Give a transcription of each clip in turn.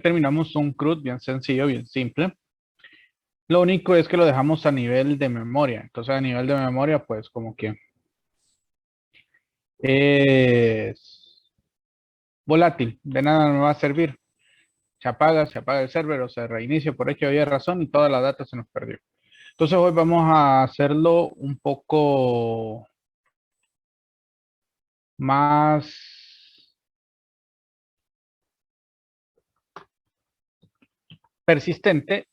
Terminamos un CRUD bien sencillo, bien simple. Lo único es que lo dejamos a nivel de memoria. Entonces, a nivel de memoria, pues como que es volátil. De nada me va a servir. Se apaga el server o se reinicia por X o Y razón y toda la data se nos perdió. Entonces, hoy vamos a hacerlo un poco más persistente.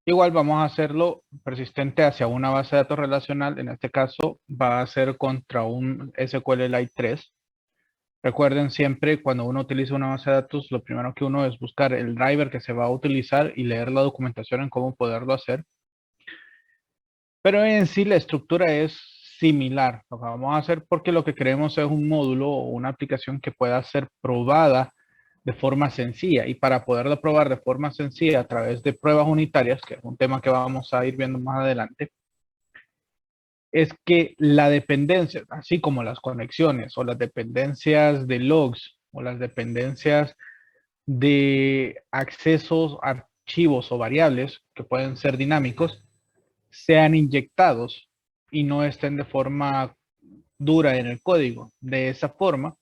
Igual vamos a hacerlo persistente hacia una base de datos relacional. En este caso va a ser contra un SQLite 3. Recuerden siempre cuando uno utiliza una base de datos, lo primero que uno es buscar el driver que se va a utilizar y leer la documentación en cómo poderlo hacer. Pero en sí la estructura es similar. Lo que vamos a hacer porque lo que queremos es un módulo o una aplicación que pueda ser probada de forma sencilla. Y para poderlo probar de forma sencilla a través de pruebas unitarias, que es un tema que vamos a ir viendo más adelante, es que la dependencia, así como las conexiones o las dependencias de logs o las dependencias de accesos a archivos o variables que pueden ser dinámicos, sean inyectados y no estén de forma dura en el código. De esa forma,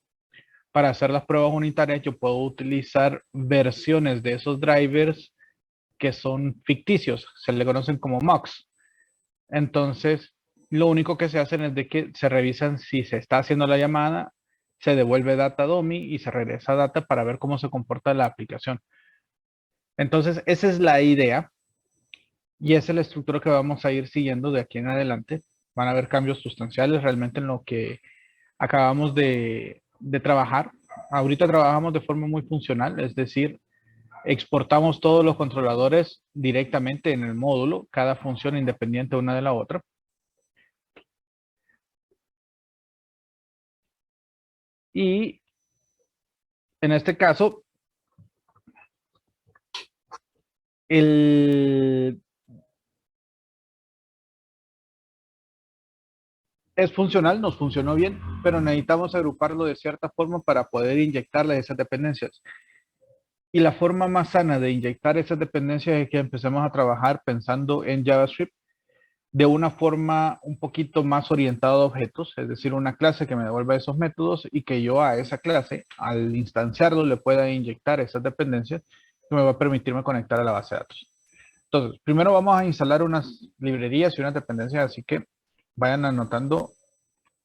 para hacer las pruebas unitarias, yo puedo utilizar versiones de esos drivers que son ficticios, se le conocen como mocks. Entonces, lo único que se hacen es de que se revisan si se está haciendo la llamada, se devuelve data dummy y se regresa data para ver cómo se comporta la aplicación. Entonces, esa es la idea y esa es la estructura que vamos a ir siguiendo de aquí en adelante. Van a haber cambios sustanciales realmente en lo que acabamos de trabajar. Ahorita trabajamos de forma muy funcional, es decir, exportamos todos los controladores directamente en el módulo, cada función independiente una de la otra. Y en este caso, el, es funcional, nos funcionó bien, pero necesitamos agruparlo de cierta forma para poder inyectarle esas dependencias. Y la forma más sana de inyectar esas dependencias es que empecemos a trabajar pensando en JavaScript de una forma un poquito más orientada a objetos, es decir, una clase que me devuelva esos métodos y que yo a esa clase, al instanciarlo, le pueda inyectar esas dependencias que me va a permitirme conectar a la base de datos. Entonces, primero vamos a instalar unas librerías y unas dependencias, así que vayan anotando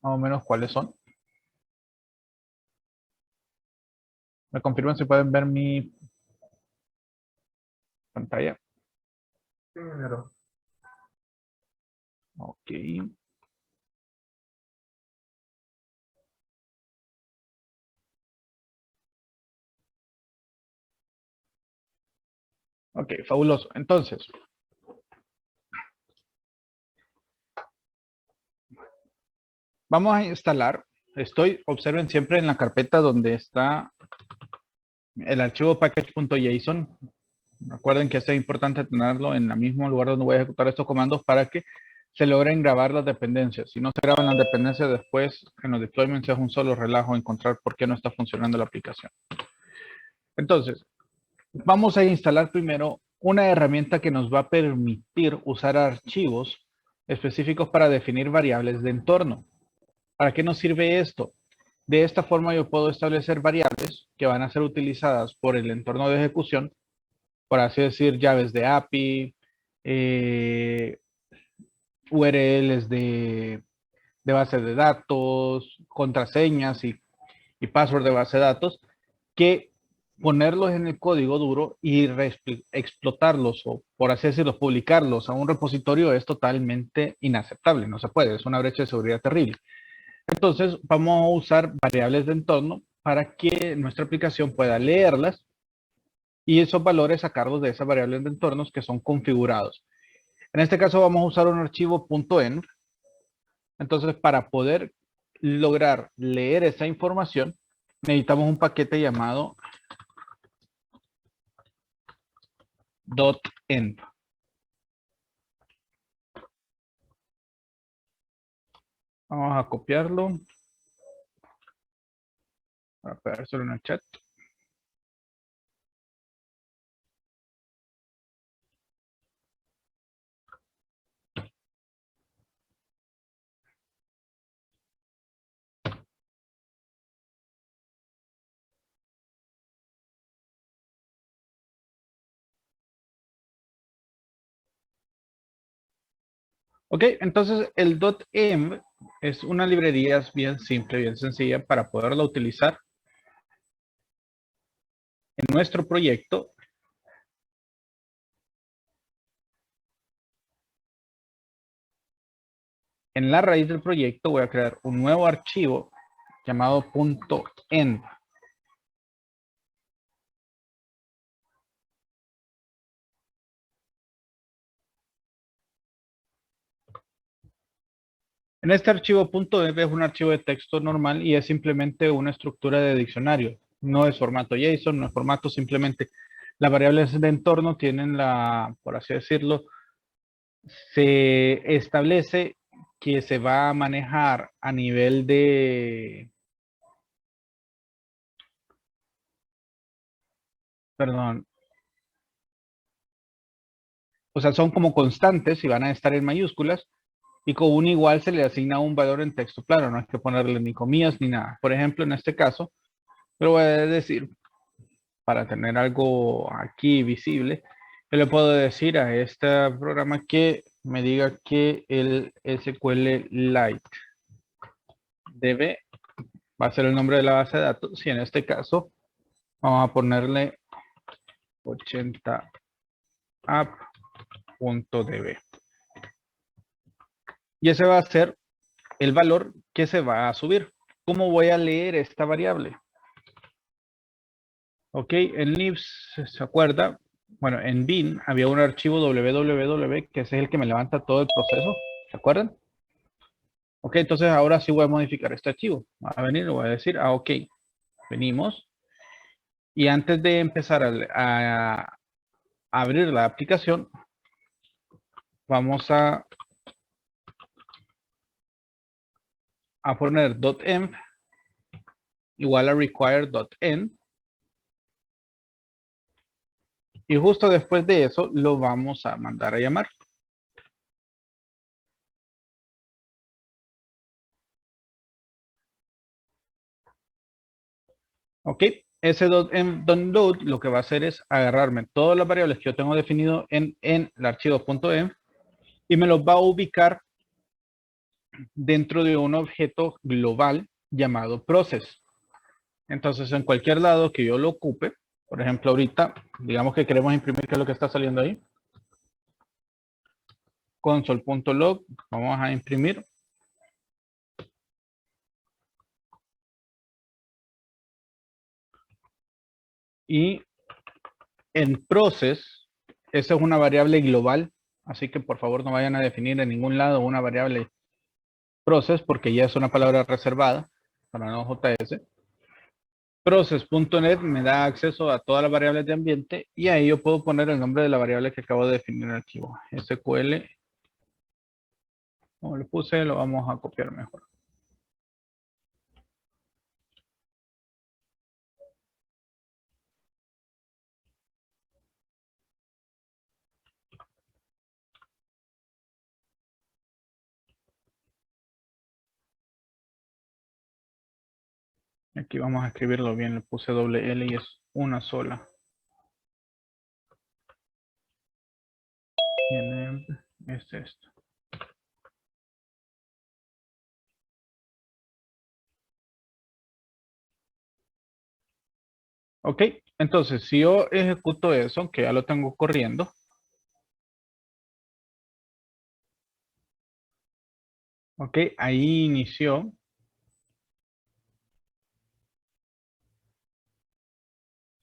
más o menos cuáles son. Me confirman si pueden ver mi pantalla. Primero. Ok. Ok, fabuloso. Entonces, vamos a instalar. Observen siempre en la carpeta donde está el archivo package.json. Recuerden que es importante tenerlo en el mismo lugar donde voy a ejecutar estos comandos para que se logren grabar las dependencias. Si no se graban las dependencias después, en los deployments es un solo relajo encontrar por qué no está funcionando la aplicación. Entonces, vamos a instalar primero una herramienta que nos va a permitir usar archivos específicos para definir variables de entorno. ¿Para qué nos sirve esto? De esta forma yo puedo establecer variables que van a ser utilizadas por el entorno de ejecución, por así decir, llaves de API, URLs de base de datos, contraseñas y password de base de datos, que ponerlos en el código duro y explotarlos o, por así decirlo, publicarlos a un repositorio es totalmente inaceptable. No se puede, es una brecha de seguridad terrible. Entonces, vamos a usar variables de entorno para que nuestra aplicación pueda leerlas y esos valores sacarlos de esas variables de entornos que son configurados. En este caso vamos a usar un archivo .env. Entonces, para poder lograr leer esa información, necesitamos un paquete llamado .env. Vamos a copiarlo para pegárselo en el chat. Ok, entonces el .env es una librería bien simple, bien sencilla para poderla utilizar en nuestro proyecto. En la raíz del proyecto voy a crear un nuevo archivo llamado .env. En este archivo .env es un archivo de texto normal y es simplemente una estructura de diccionario. No es formato JSON, no es formato, simplemente las variables de entorno tienen la, por así decirlo, se establece que se va a manejar a nivel de, perdón, o sea, son como constantes y van a estar en mayúsculas y con un igual se le asigna un valor en texto plano, no hay que ponerle ni comillas ni nada. Por ejemplo, en este caso, lo voy a decir para tener algo aquí visible, yo le puedo decir a este programa que me diga que el SQL Lite debe, va a ser el nombre de la base de datos, y en este caso vamos a ponerle 80 app.db. Y ese va a ser el valor que se va a subir. ¿Cómo voy a leer esta variable? Ok, en libs, ¿se acuerda? Bueno, en bin había un archivo www, que ese es el que me levanta todo el proceso. ¿Se acuerdan? Ok, entonces ahora sí voy a modificar este archivo. Va a venir, lo voy a decir, ok, venimos. Y antes de empezar a abrir la aplicación, vamos a poner .env igual a require.env. Y justo después de eso lo vamos a mandar a llamar. Ok, ese .env lo que va a hacer es agarrarme todas las variables que yo tengo definido en el archivo .env y me los va a ubicar dentro de un objeto global llamado process. Entonces, en cualquier lado que yo lo ocupe, por ejemplo, ahorita, digamos que queremos imprimir, ¿qué es lo que está saliendo ahí? Console.log, vamos a imprimir. Y en process, esa es una variable global, así que por favor no vayan a definir en ningún lado una variable process, porque ya es una palabra reservada para no JS. Process.net me da acceso a todas las variables de ambiente y ahí yo puedo poner el nombre de la variable que acabo de definir en el archivo. SQL, como lo puse, lo vamos a copiar mejor. Aquí vamos a escribirlo bien, le puse doble L y es una sola. Es esto. Ok, entonces si yo ejecuto eso, que ya lo tengo corriendo. Ok, ahí inició.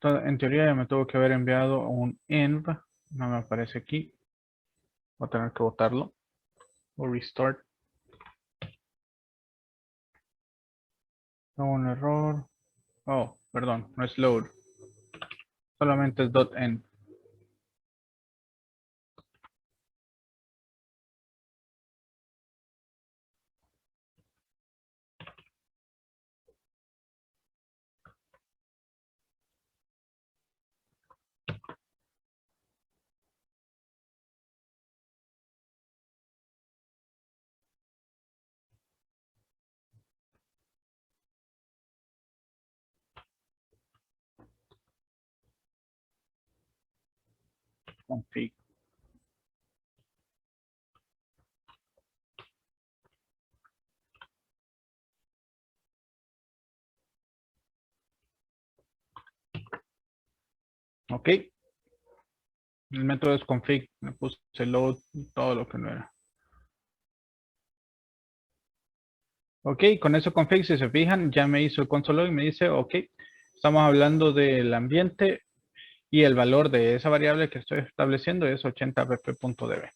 Entonces, en teoría ya me tuvo que haber enviado un env. No me aparece aquí. Voy a tener que botarlo. O restart. Tengo un error. Oh, perdón, no es load. Solamente es .env. Config. Ok. El método es config. Le puse load, todo lo que no era. Ok, con eso config, si se fijan, ya me hizo el console log y me dice, ok, estamos hablando del ambiente y el valor de esa variable que estoy estableciendo es 80pp.db.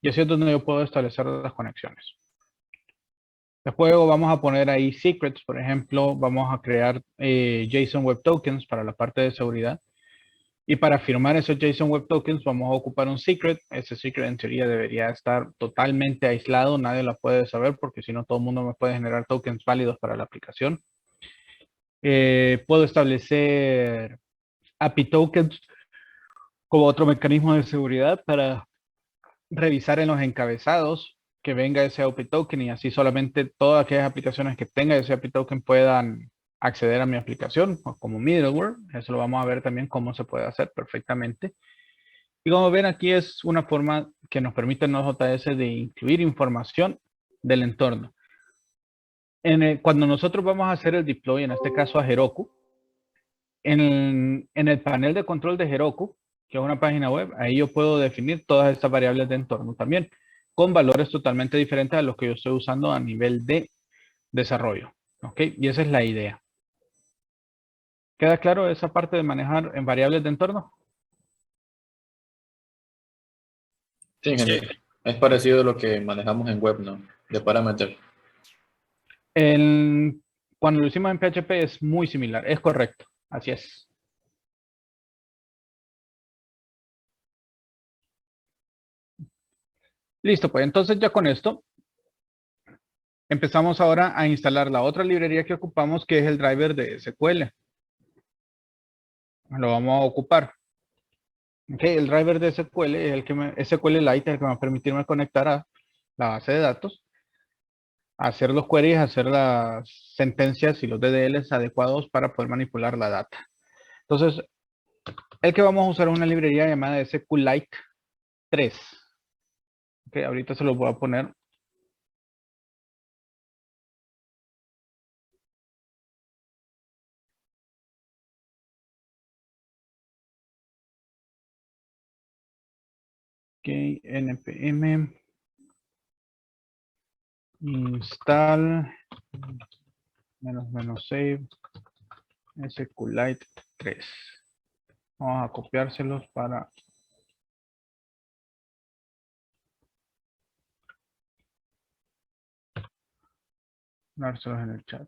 Y así es donde yo puedo establecer las conexiones. Después vamos a poner ahí secrets, por ejemplo, vamos a crear JSON Web Tokens para la parte de seguridad. Y para firmar esos JSON Web Tokens vamos a ocupar un secret. Ese secret en teoría debería estar totalmente aislado, nadie lo puede saber porque si no todo el mundo me puede generar tokens válidos para la aplicación. Puedo establecer API tokens como otro mecanismo de seguridad para revisar en los encabezados que venga ese API token y así solamente todas aquellas aplicaciones que tenga ese API token puedan acceder a mi aplicación como middleware. Eso lo vamos a ver también cómo se puede hacer perfectamente. Y como ven aquí es una forma que nos permite en Node.js de incluir información del entorno. Cuando nosotros vamos a hacer el deploy, en este caso a Heroku, en el panel de control de Heroku, que es una página web, ahí yo puedo definir todas estas variables de entorno también, con valores totalmente diferentes a los que yo estoy usando a nivel de desarrollo. ¿Ok? Y esa es la idea. ¿Queda claro esa parte de manejar en variables de entorno? Sí, ingeniero. Es parecido a lo que manejamos en web, ¿no? De parámetros. Cuando lo hicimos en PHP es muy similar, es correcto, así es. Listo, pues entonces ya con esto empezamos ahora a instalar la otra librería que ocupamos, que es el driver de SQL. Lo vamos a ocupar. Okay, el driver de SQL es el que SQLite es el que me va a permitirme conectar a la base de datos, hacer los queries, hacer las sentencias y los DDLs adecuados para poder manipular la data. Entonces, el que vamos a usar es una librería llamada SQLite 3. Okay, ahorita se los voy a poner. Ok, npm install -save SQLite 3. Vamos a copiárselos para dárselos en el chat.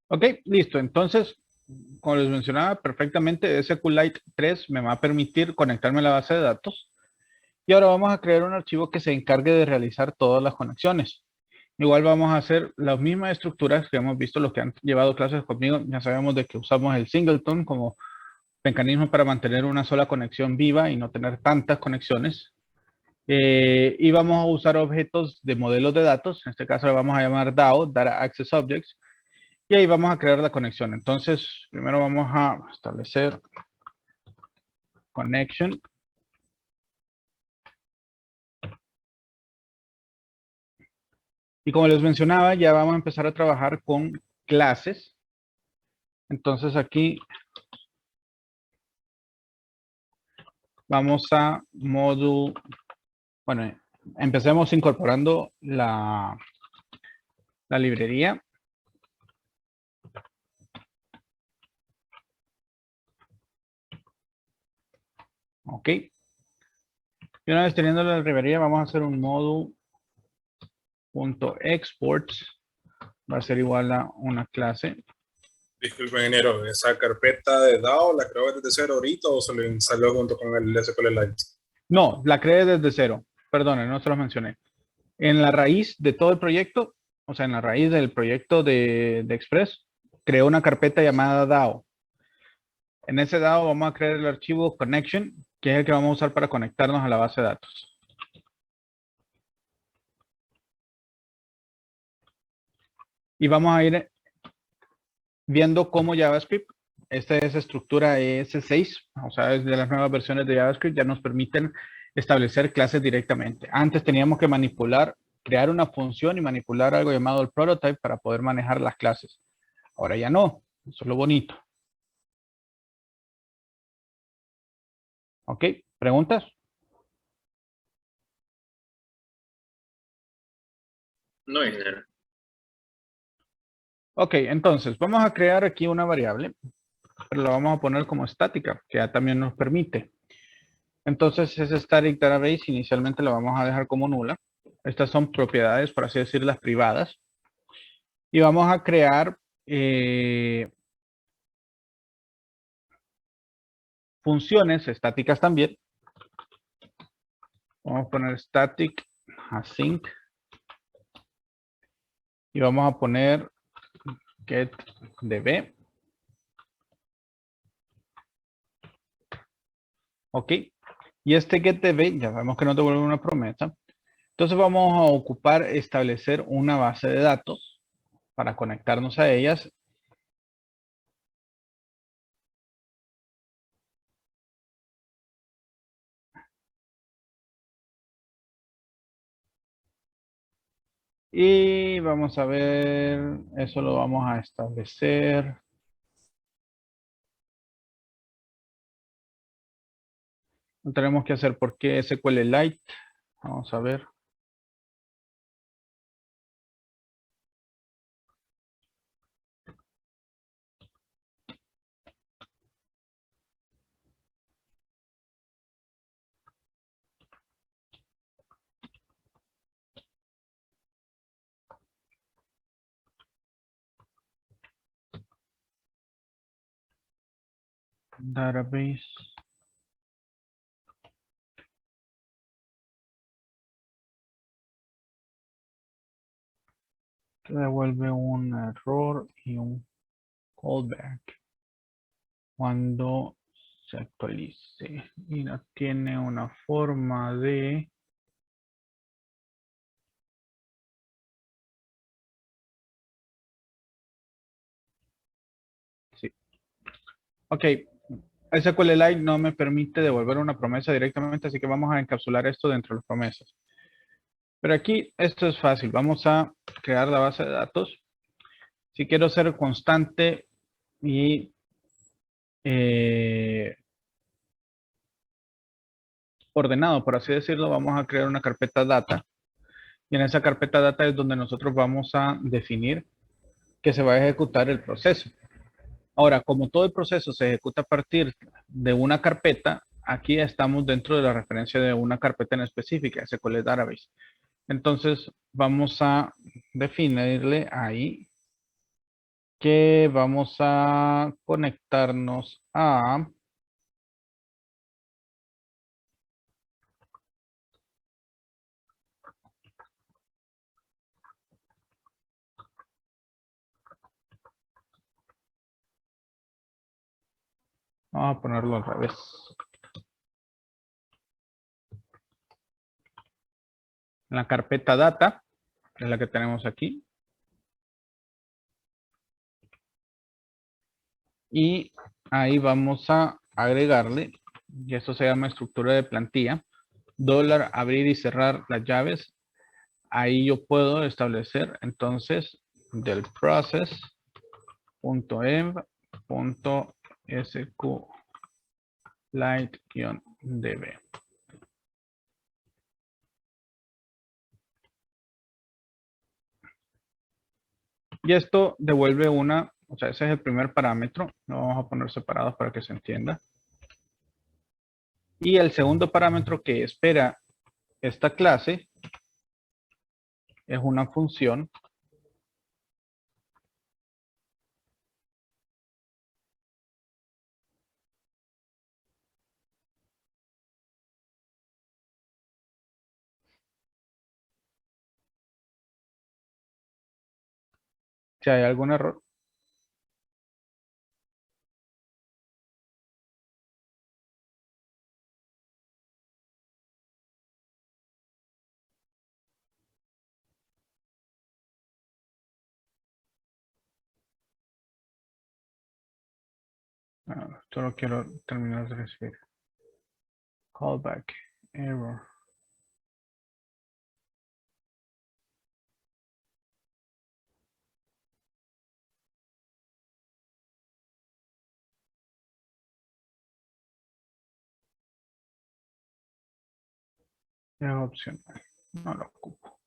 Ok, listo. Entonces, como les mencionaba perfectamente, SQLite 3 me va a permitir conectarme a la base de datos. Y ahora vamos a crear un archivo que se encargue de realizar todas las conexiones. Igual vamos a hacer las mismas estructuras que hemos visto los que han llevado clases conmigo. Ya sabemos de que usamos el singleton como mecanismo para mantener una sola conexión viva y no tener tantas conexiones. Y vamos a usar objetos de modelos de datos. En este caso le vamos a llamar DAO, Data Access Objects. Y ahí vamos a crear la conexión. Entonces, primero vamos a establecer connection. Y como les mencionaba, ya vamos a empezar a trabajar con clases. Entonces aquí vamos a module. Bueno, empecemos incorporando la librería. Ok. Y una vez teniendo la librería, vamos a hacer un module.exports. Va a ser igual a una clase. Disculpe, ingeniero, ¿esa carpeta de DAO la creó desde cero ahorita o se lo instaló junto con el SQLite? No, la creé desde cero. Perdone, no se los mencioné. En la raíz de todo el proyecto, o sea, en la raíz del proyecto de Express, creé una carpeta llamada DAO. En ese DAO vamos a crear el archivo connection, que es el que vamos a usar para conectarnos a la base de datos. Y vamos a ir viendo cómo JavaScript, esta es estructura ES6, o sea, es de las nuevas versiones de JavaScript, ya nos permiten establecer clases directamente. Antes teníamos que manipular, crear una función y manipular algo llamado el prototype para poder manejar las clases. Ahora ya no, eso es lo bonito. ¿Ok? ¿Preguntas? No, ingeniero. Ok, entonces vamos a crear aquí una variable, pero la vamos a poner como estática, que ya también nos permite. Entonces ese static database inicialmente la vamos a dejar como nula. Estas son propiedades, por así decirlas, privadas. Y vamos a crear funciones estáticas también. Vamos a poner static async. Y vamos a poner getDB. Ok. Y este getDB ya sabemos que nos devuelve una promesa. Entonces vamos a ocupar establecer una base de datos para conectarnos a ellas. Y vamos a ver, eso lo vamos a establecer. No tenemos que hacer por qué SQLite. Vamos a ver. Database. Que devuelve un error y un callback cuando se actualice. Y no tiene una forma de... Sí. Ok. SQLite no me permite devolver una promesa directamente, así que vamos a encapsular esto dentro de las promesas. Pero aquí esto es fácil. Vamos a crear la base de datos. Si quiero ser constante y ordenado, por así decirlo, vamos a crear una carpeta data. Y en esa carpeta data es donde nosotros vamos a definir que se va a ejecutar el proceso. Ahora, como todo el proceso se ejecuta a partir de una carpeta, aquí estamos dentro de la referencia de una carpeta en específica, SQL Database. Entonces, vamos a definirle ahí que vamos a conectarnos a... Vamos a ponerlo al revés. La carpeta data, que es la que tenemos aquí. Y ahí vamos a agregarle, y esto se llama estructura de plantilla, dólar abrir y cerrar las llaves. Ahí yo puedo establecer entonces del process.env.sqlite-db. Y esto devuelve una, o sea, ese es el primer parámetro. Lo vamos a poner separados para que se entienda. Y el segundo parámetro que espera esta clase es una función Si hay algún error, solo quiero terminar de recibir. Callback, error. Es opcional, no lo ocupo.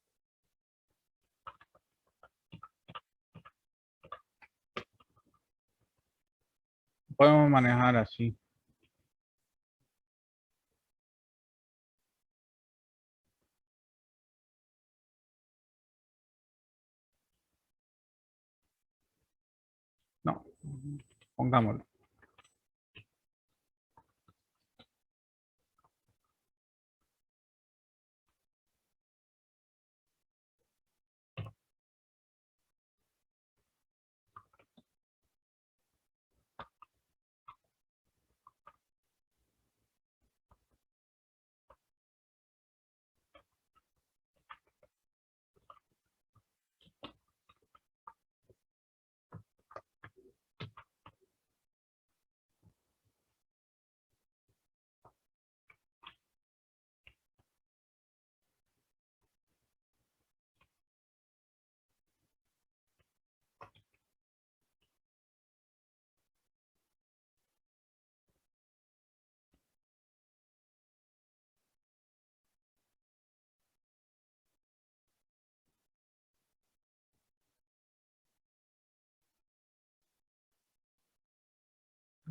Podemos manejar así. No, pongámoslo.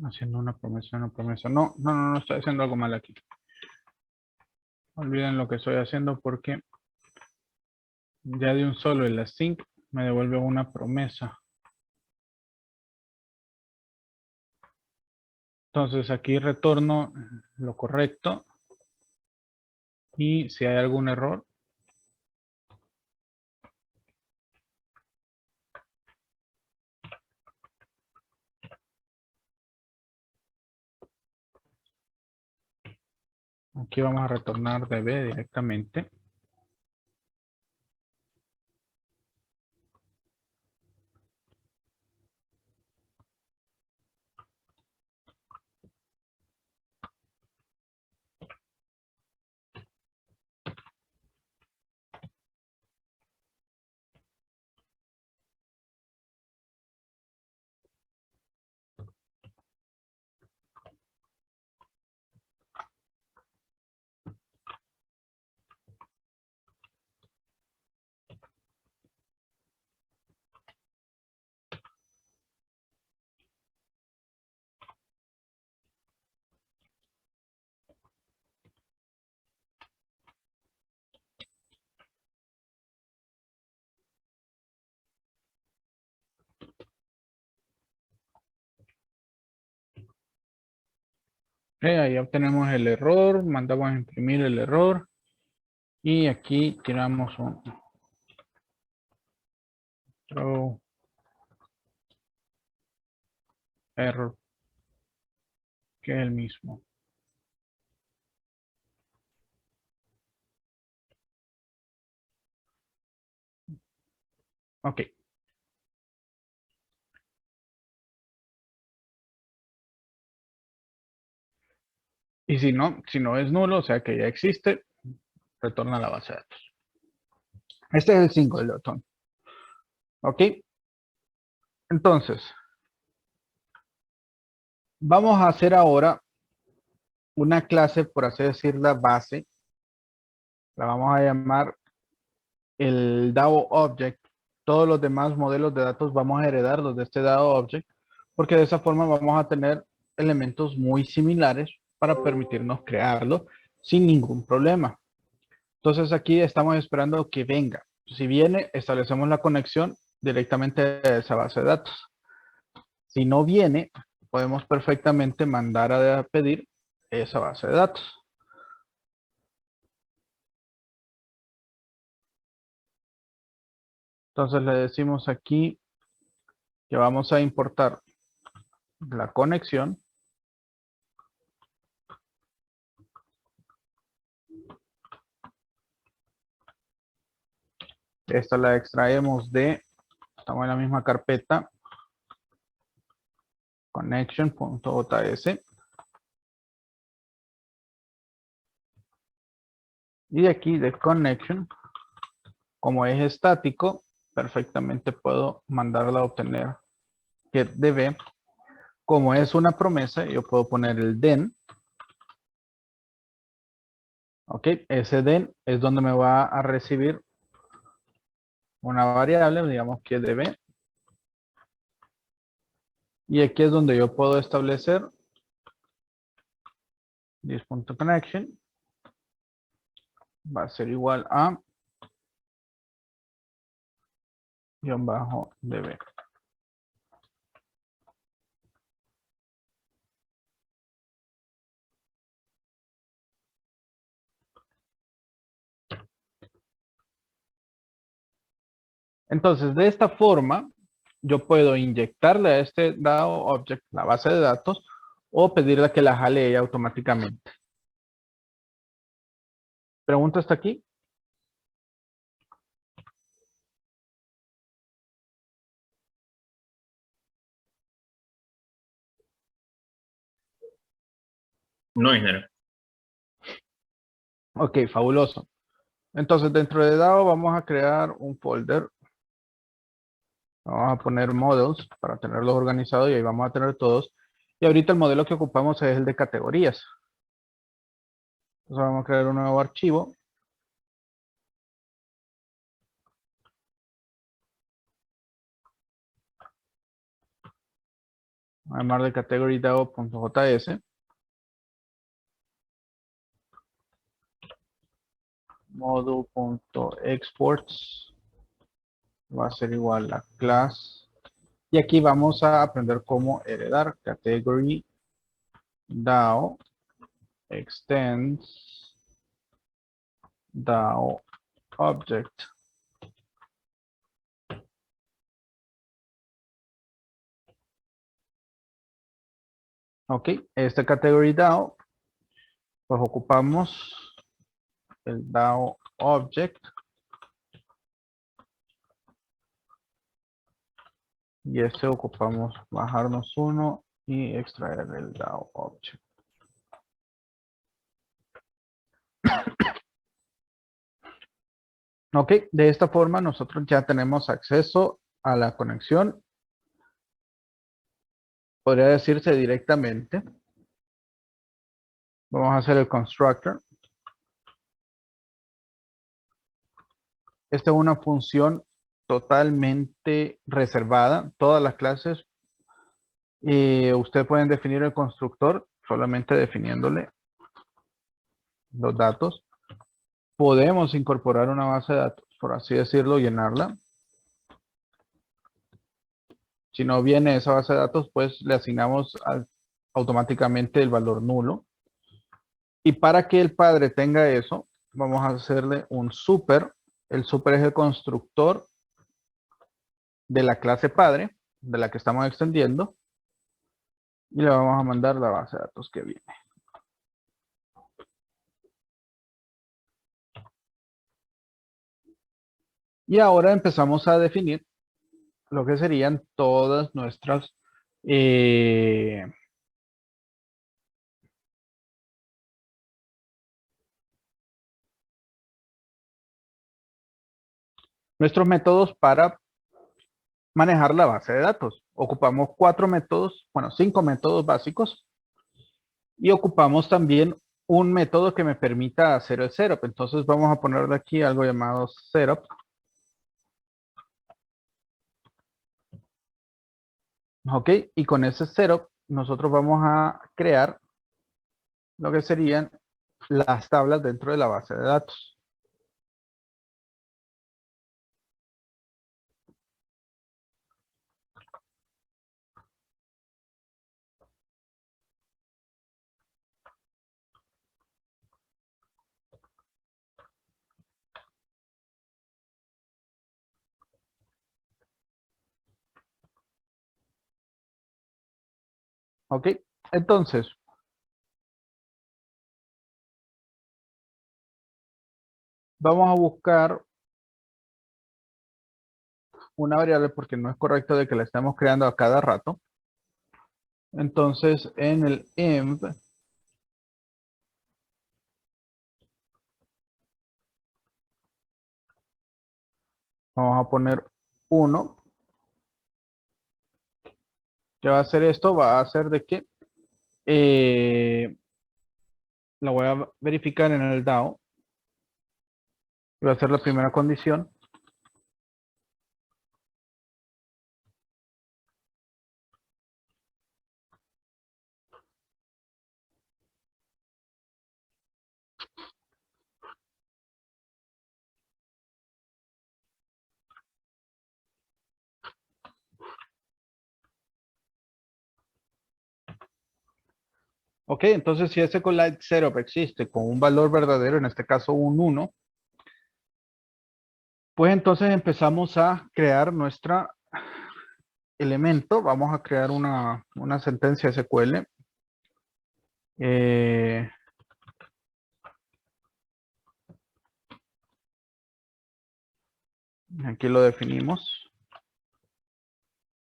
Haciendo una promesa, una promesa. No, no, no, no estoy haciendo algo mal aquí. Olviden lo que estoy haciendo porque ya de un solo el async me devuelve una promesa. Entonces aquí retorno lo correcto y si hay algún error, aquí vamos a retornar DB directamente. Ahí obtenemos el error, mandamos a imprimir el error y aquí tiramos un throw error que es el mismo. Ok. Y si no es nulo, o sea que ya existe, retorna a la base de datos. Este es el singleton. Ok. Entonces, vamos a hacer ahora una clase, por así decirla, base. La vamos a llamar el DAO Object. Todos los demás modelos de datos vamos a heredarlos de este DAO Object, porque de esa forma vamos a tener elementos muy similares para permitirnos crearlo sin ningún problema. Entonces aquí estamos esperando que venga. Si viene, establecemos la conexión directamente a esa base de datos. Si no viene, podemos perfectamente mandar a pedir esa base de datos. Entonces le decimos aquí que vamos a importar la conexión. Esta la extraemos estamos en la misma carpeta, connection.js. Y de aquí de connection, como es estático, perfectamente puedo mandarla a obtener getDB. Como es una promesa, yo puedo poner el den. Ok, ese den es donde me va a recibir una variable, digamos que db. Y aquí es donde yo puedo establecer this.connection va a ser igual a -db. Entonces, de esta forma, yo puedo inyectarle a este dado object la base de datos o pedirle que la jale ella automáticamente. ¿Pregunta hasta aquí? No, ingeniero. Ok, fabuloso. Entonces, dentro de DAO vamos a crear un folder. Vamos a poner models para tenerlos organizados y ahí vamos a tener todos. Y ahorita el modelo que ocupamos es el de categorías. Entonces vamos a crear un nuevo archivo. Vamos a llamar de category DAO.js. Module.exports va a ser igual a class. Y aquí vamos a aprender cómo heredar category DAO extends DAO object. Ok, este category DAO, pues ocupamos el DAO object. Y este ocupamos bajarnos uno y extraer el DAO object. Ok, de esta forma nosotros ya tenemos acceso a la conexión. Podría decirse directamente. Vamos a hacer el constructor. Esta es una función totalmente reservada. Todas las clases. Ustedes pueden definir el constructor solamente definiéndole los datos. Podemos incorporar una base de datos, por así decirlo, llenarla. Si no viene esa base de datos, pues le asignamos automáticamente el valor nulo. Y para que el padre tenga eso, vamos a hacerle un super. El super es el constructor de la clase padre, de la que estamos extendiendo. Y le vamos a mandar la base de datos que viene. Y ahora empezamos a definir lo que serían todas nuestras nuestros métodos para manejar la base de datos. Ocupamos 4 métodos, bueno, 5 métodos básicos. Y ocupamos también un método que me permita hacer el setup. Entonces vamos a ponerle aquí algo llamado setup. Ok, y con ese setup nosotros vamos a crear lo que serían las tablas dentro de la base de datos. Ok, entonces, vamos a buscar una variable porque no es correcto de que la estemos creando a cada rato. Entonces, en el env, vamos a poner 1. ¿Qué va a hacer esto? Va a hacer de que la voy a verificar en el DAO. Va a ser la primera condición. Ok, entonces si ese collide setup existe con un valor verdadero, en este caso un 1, pues entonces empezamos a crear nuestra elemento. Vamos a crear una sentencia SQL. Aquí lo definimos.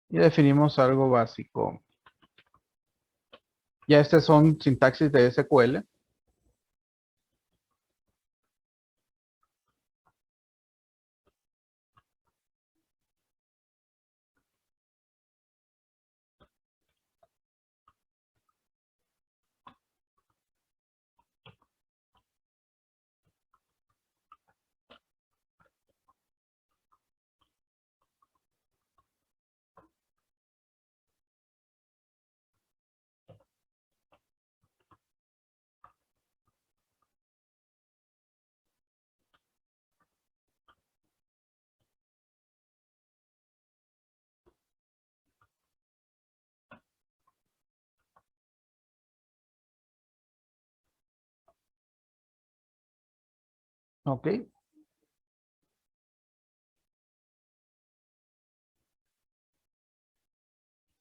Y definimos algo básico. Ya estas son sintaxis de SQL. Ok.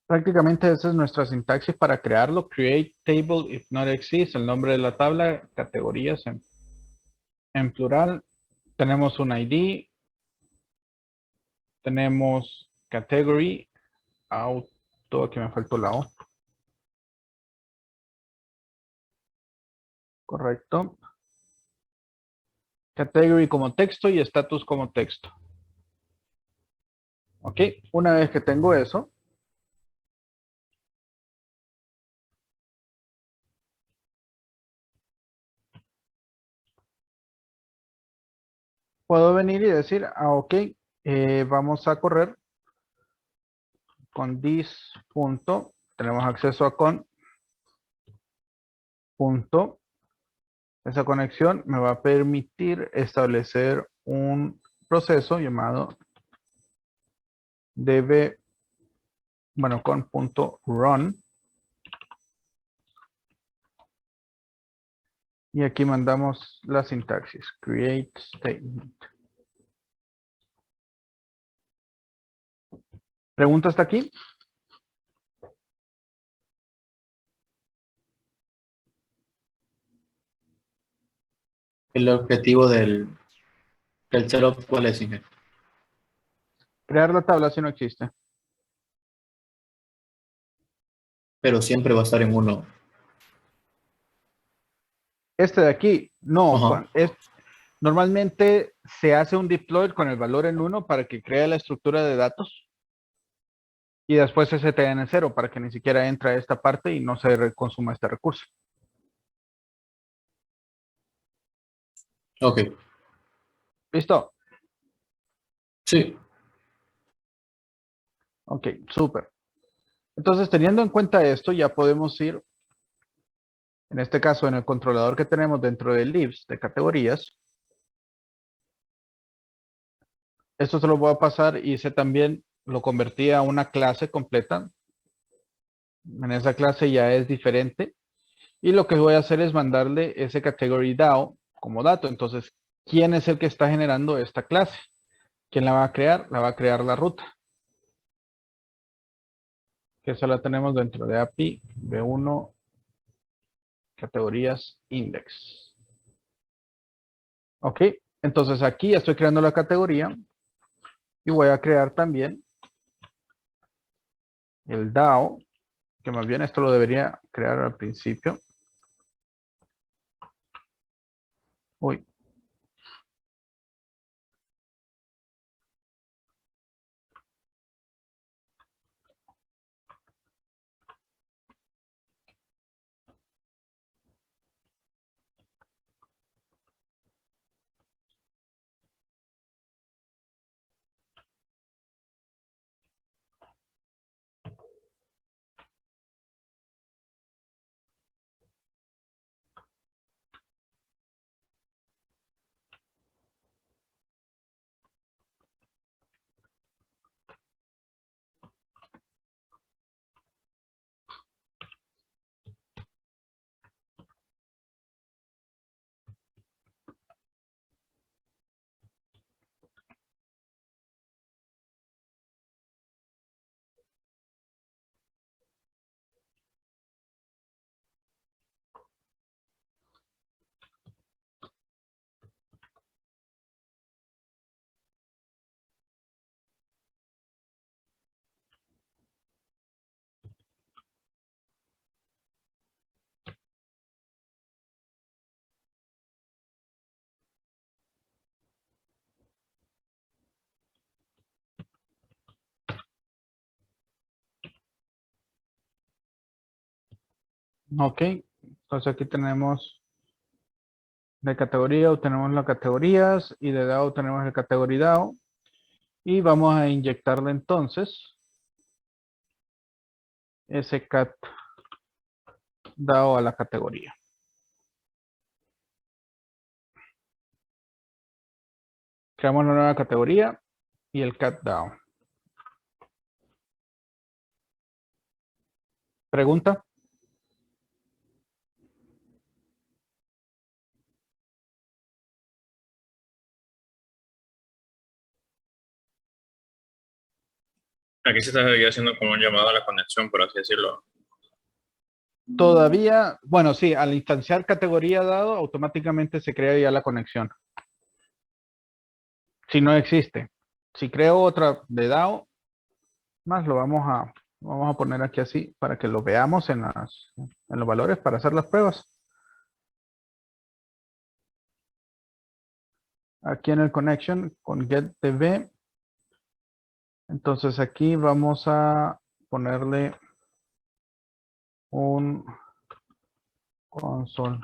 Prácticamente esa es nuestra sintaxis para crearlo. Create table if not exists, el nombre de la tabla, categorías en plural. Tenemos un ID. Tenemos category, auto, aquí me faltó la O. Correcto. Category como texto y status como texto. Ok, una vez que tengo eso, puedo venir y decir, ok, vamos a correr con this punto, tenemos acceso a con punto. Esa conexión me va a permitir establecer un proceso llamado db, bueno, con punto run. Y aquí mandamos la sintaxis, create statement. ¿Pregunta hasta aquí? El objetivo del setup, ¿cuál es, Inge? Crear la tabla si no existe. Pero siempre va a estar en uno. Este de aquí, no, Ajá. normalmente se hace un deploy con el valor en 1 para que cree la estructura de datos y después se sete en 0 para que ni siquiera entre a esta parte y no se consuma este recurso. Ok. ¿Listo? Sí. Ok, súper. Entonces, teniendo en cuenta esto, ya podemos ir, en este caso, en el controlador que tenemos dentro del libs de categorías. Esto se lo voy a pasar y hice también, lo convertí a una clase completa. En esa clase ya es diferente. Y lo que voy a hacer es mandarle ese category DAO como dato. Entonces, ¿quién es el que está generando esta clase? ¿Quién la va a crear? La va a crear la ruta. que esa la tenemos dentro de API B1 categorías index. Ok, entonces aquí ya estoy creando la categoría y voy a crear también el DAO, que más bien esto lo debería crear al principio. Uy. Ok, entonces aquí tenemos de categoría, tenemos las categorías y de DAO tenemos el category DAO y vamos a inyectarle entonces ese cat DAO a la categoría. Creamos una nueva categoría y el cat DAO. ¿Pregunta? Aquí se estaría haciendo como un llamado a la conexión, por así decirlo. Todavía, bueno, sí, al instanciar categoría DAO, automáticamente se crea ya la conexión. Si no existe. Si creo otra de DAO, más lo vamos a poner aquí así para que lo veamos en los valores para hacer las pruebas. Aquí en el connection con getDB. Entonces aquí vamos a ponerle un console.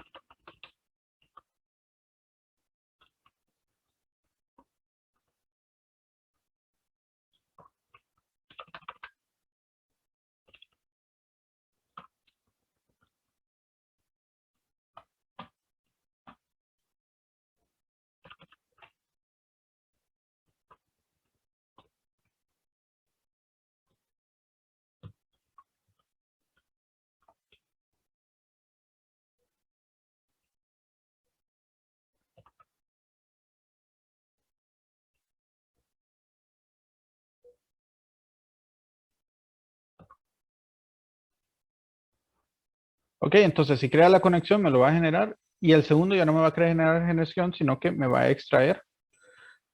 Ok, entonces si crea la conexión me lo va a generar y el segundo ya no me va a generar generación, sino que me va a extraer.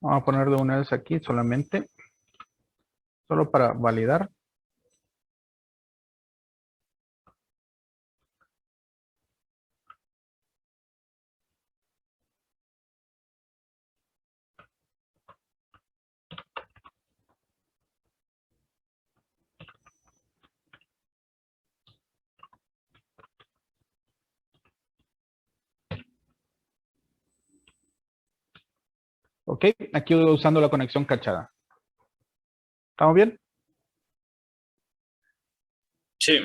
Vamos a poner de una vez aquí solamente, solo para validar. Ok, aquí voy usando la conexión cachada. ¿Estamos bien? Sí,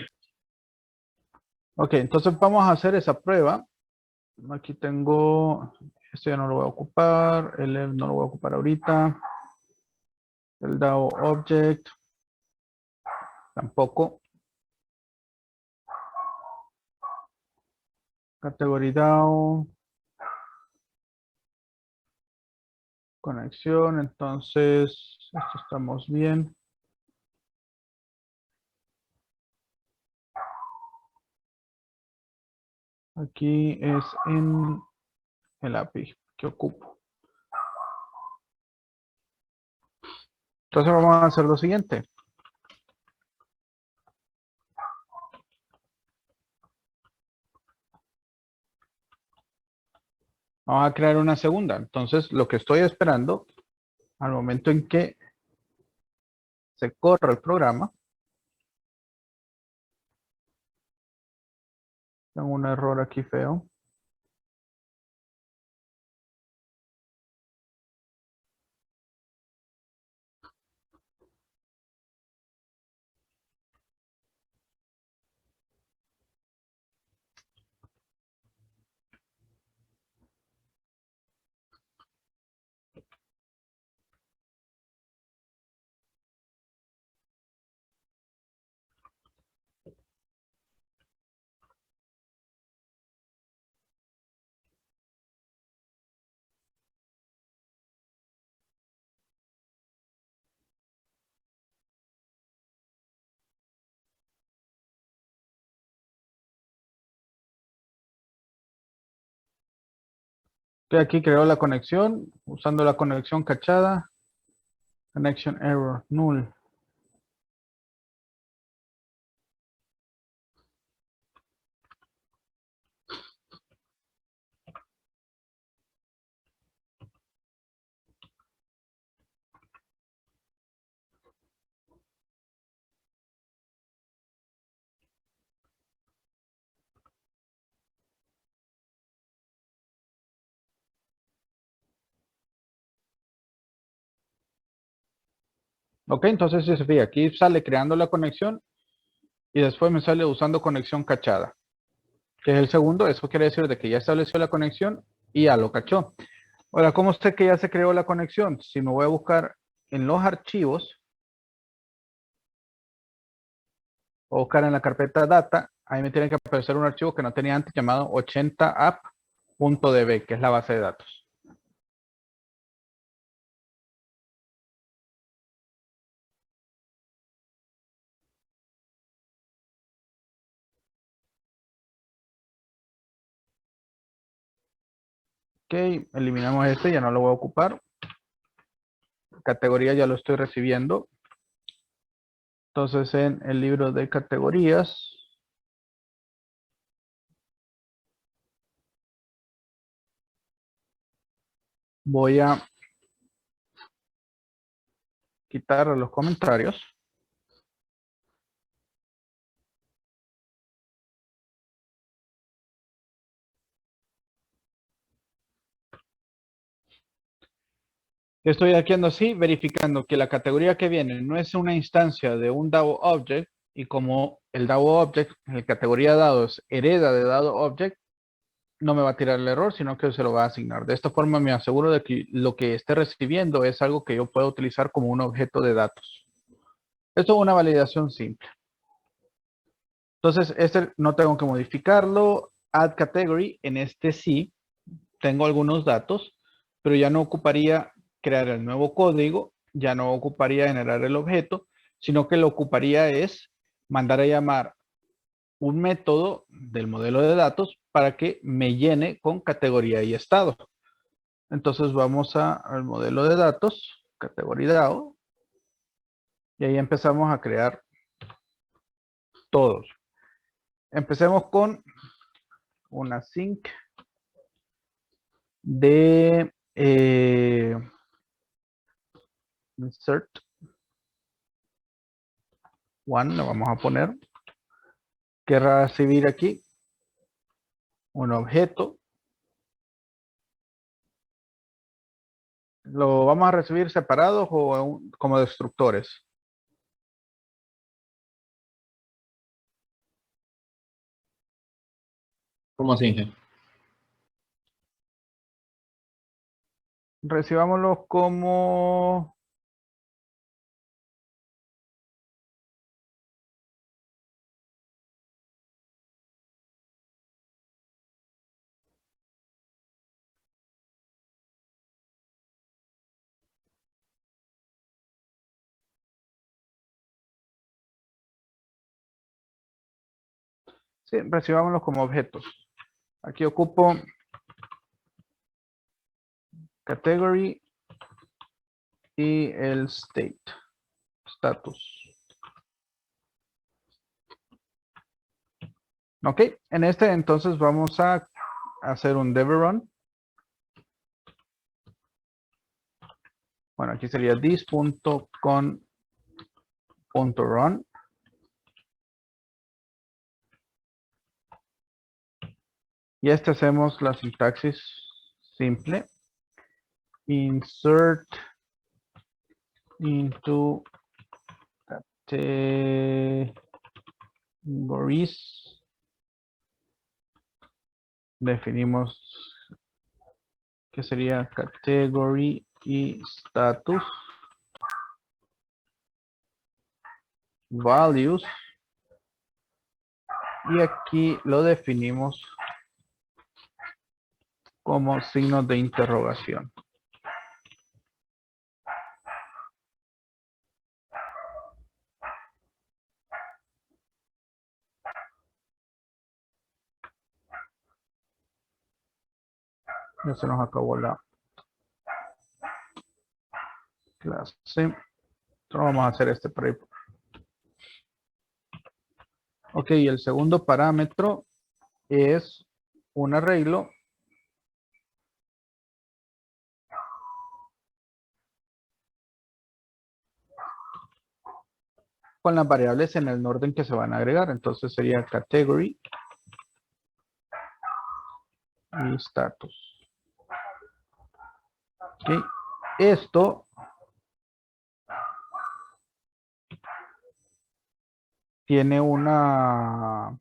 Ok, entonces vamos a hacer esa prueba. Aquí tengo, esto ya no lo voy a ocupar, el EV no lo voy a ocupar ahorita, el DAO object tampoco, category DAO, conexión, entonces esto estamos bien. Aquí es en el API que ocupo. Entonces vamos a hacer lo siguiente. Vamos a crear una segunda. Entonces lo que estoy esperando al momento en que se corra el programa. Tengo un error aquí feo. Que aquí creo la conexión usando la conexión cachada. Connection error, null. Ok, entonces si se fija, aquí sale creando la conexión y después me sale usando conexión cachada, que es el segundo. Eso quiere decir de que ya estableció la conexión y ya lo cachó. Ahora, ¿cómo sé que ya se creó la conexión? Si me voy a buscar en los archivos o buscar en la carpeta data, ahí me tiene que aparecer un archivo que no tenía antes llamado 80app.db, que es la base de datos. Ok, eliminamos este, ya no lo voy a ocupar. Categoría ya lo estoy recibiendo. Entonces en el libro de categorías voy a quitar los comentarios. Estoy haciendo así, verificando que la categoría que viene no es una instancia de un DAO object, y como el DAO object, la categoría dados hereda de dado object, no me va a tirar el error, sino que se lo va a asignar. De esta forma me aseguro de que lo que esté recibiendo es algo que yo puedo utilizar como un objeto de datos. Esto es una validación simple. Entonces, este no tengo que modificarlo. Add category, en este sí, tengo algunos datos, pero ya no ocuparía crear el nuevo código, ya no ocuparía generar el objeto, sino que lo ocuparía es mandar a llamar un método del modelo de datos para que me llene con categoría y estado. Entonces vamos al modelo de datos, categoría DAO, y ahí empezamos a crear todos. Empecemos con una sync de insert one, lo vamos a poner. Querrá recibir aquí un objeto. ¿Lo vamos a recibir separados o como destructores? ¿Cómo así, Inge? Recibámoslos como... Sí, recibámoslos como objetos. Aquí ocupo category y el state, status. Ok, en este entonces vamos a hacer un dev-run. Bueno, aquí sería this.con.run. Y este hacemos la sintaxis simple. Insert into categories. Definimos que sería category y status. Values. Y aquí lo definimos como signo de interrogación. Ya se nos acabó la clase. Entonces vamos a hacer este por ahí. Ok, el segundo parámetro es un arreglo con las variables en el orden que se van a agregar. Entonces sería category y status. Ok, esto tiene una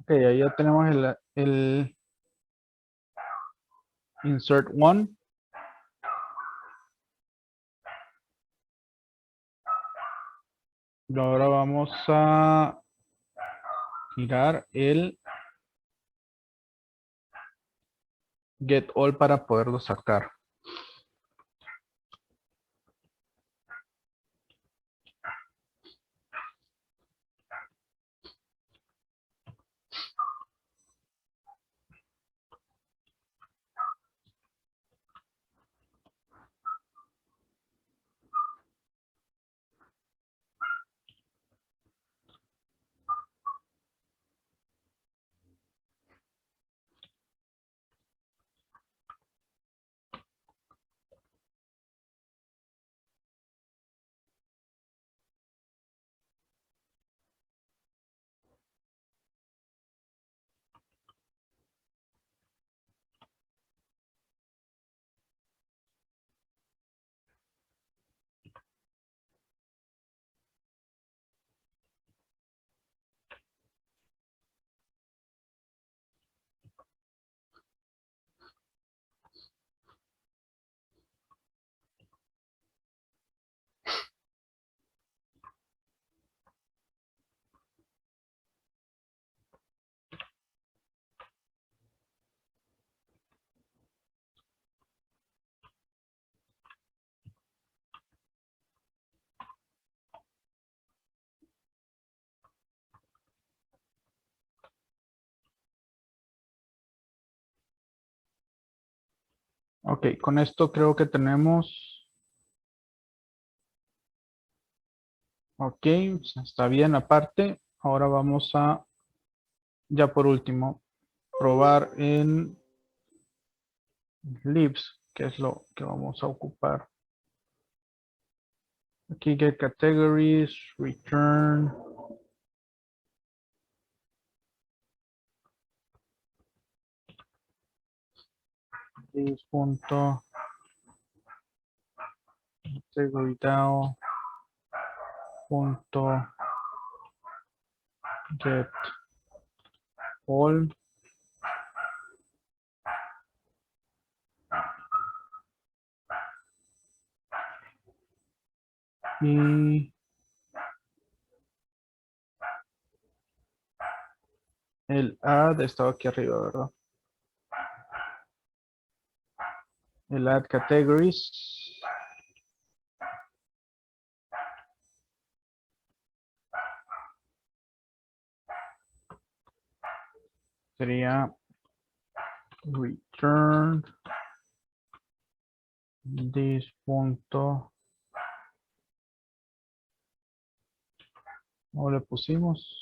ok, ahí ya tenemos el insert one. Y ahora vamos a girar el get all para poderlo sacar. Ok, con esto creo que tenemos. Ok, está bien aparte. Ahora vamos a, ya por último, probar en libs, que es lo que vamos a ocupar. Aquí get categories, return. This punto category DAO punto get all. Y el add estaba aquí arriba, ¿verdad? El add categories. Sería return this punto. ¿Cómo le pusimos?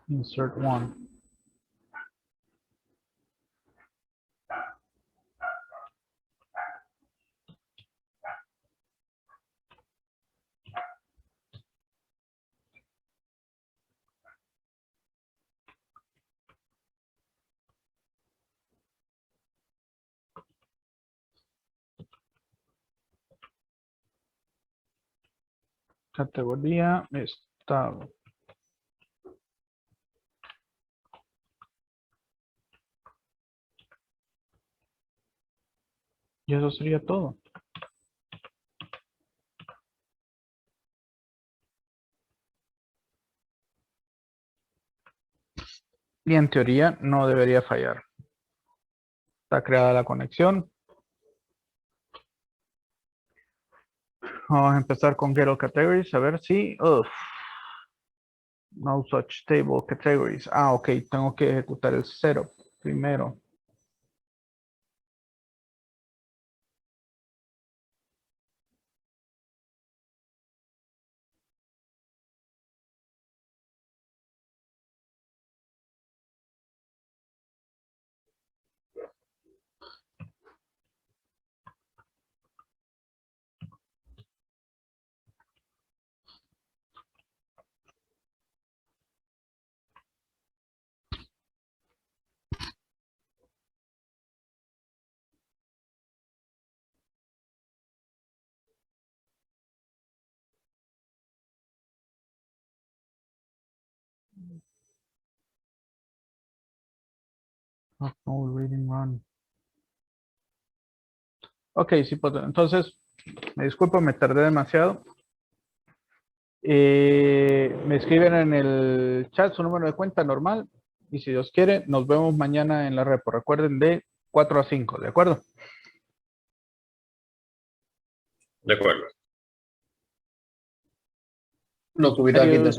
Insert one. Categoría estado. Y eso sería todo. Y en teoría no debería fallar. Está creada la conexión. Vamos a empezar con get all categories. A ver si. No such table categories. Ah, ok. Tengo que ejecutar el setup primero. No, reading run. Ok, sí, pues entonces, me disculpo, me tardé demasiado. Me escriben en el chat su número de cuenta normal. Y si Dios quiere, nos vemos mañana en la repo. Recuerden de 4 a 5, ¿de acuerdo? De acuerdo. Lo subirá aquí Adiós. de